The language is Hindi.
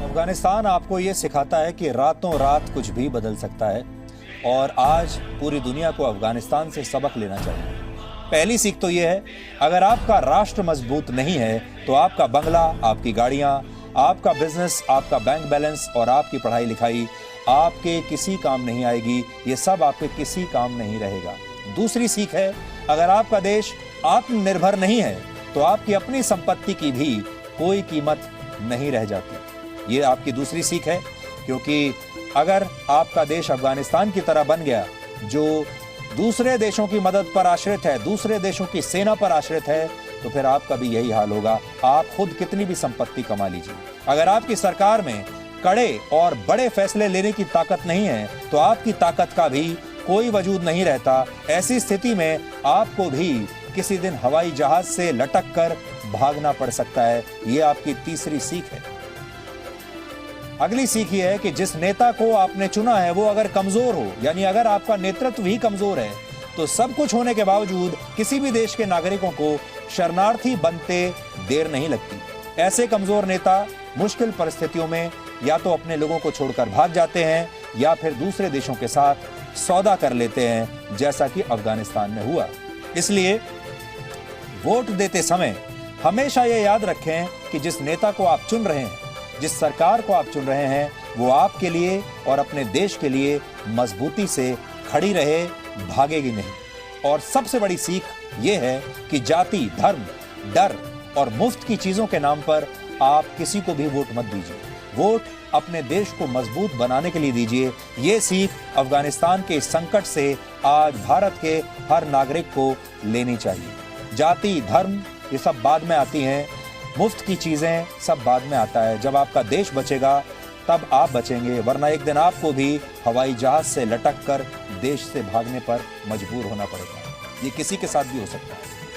अफगानिस्तान आपको ये सिखाता है कि रातों रात कुछ भी बदल सकता है और आज पूरी दुनिया को अफगानिस्तान से सबक लेना चाहिए। पहली सीख तो ये है, अगर आपका राष्ट्र मजबूत नहीं है तो आपका बंगला, आपकी गाड़ियां, आपका बिजनेस, आपका बैंक बैलेंस और आपकी पढ़ाई लिखाई आपके किसी काम नहीं आएगी। ये सब आपके किसी काम नहीं रहेगा। दूसरी सीख है, अगर आपका देश आत्मनिर्भर नहीं है तो आपकी अपनी संपत्ति की भी कोई कीमत नहीं रह जाती। ये आपकी दूसरी सीख है, क्योंकि अगर आपका देश अफगानिस्तान की तरह बन गया जो दूसरे देशों की मदद पर आश्रित है, दूसरे देशों की सेना पर आश्रित है, तो फिर आपका भी यही हाल होगा। आप खुद कितनी भी संपत्ति कमा लीजिए, अगर आपकी सरकार में कड़े और बड़े फैसले लेने की ताकत नहीं है तो आपकी ताकत का भी कोई वजूद नहीं रहता। ऐसी स्थिति में आपको भी किसी दिन हवाई जहाज से लटक कर भागना पड़ सकता है। ये आपकी तीसरी सीख है। अगली सीख ये है कि जिस नेता को आपने चुना है वो अगर कमजोर हो, यानी अगर आपका नेतृत्व ही कमजोर है, तो सब कुछ होने के बावजूद किसी भी देश के नागरिकों को शरणार्थी बनते देर नहीं लगती। ऐसे कमजोर नेता मुश्किल परिस्थितियों में या तो अपने लोगों को छोड़कर भाग जाते हैं या फिर दूसरे देशों के साथ सौदा कर लेते हैं, जैसा कि अफगानिस्तान में हुआ। इसलिए वोट देते समय हमेशा ये याद रखें कि जिस नेता को आप चुन रहे हैं, जिस सरकार को आप चुन रहे हैं, वो आपके लिए और अपने देश के लिए मजबूती से खड़ी रहे, भागेगी नहीं। और सबसे बड़ी सीख ये है कि जाति, धर्म, डर और मुफ्त की चीजों के नाम पर आप किसी को भी वोट मत दीजिए। वोट अपने देश को मजबूत बनाने के लिए दीजिए। ये सीख अफगानिस्तान के संकट से आज भारत के हर नागरिक को लेनी चाहिए। जाति, धर्म ये सब बाद में आती हैं, मुफ्त की चीजें सब बाद में आता है। जब आपका देश बचेगा तब आप बचेंगे, वरना एक दिन आपको भी हवाई जहाज से लटक कर देश से भागने पर मजबूर होना पड़ेगा। ये किसी के साथ भी हो सकता है।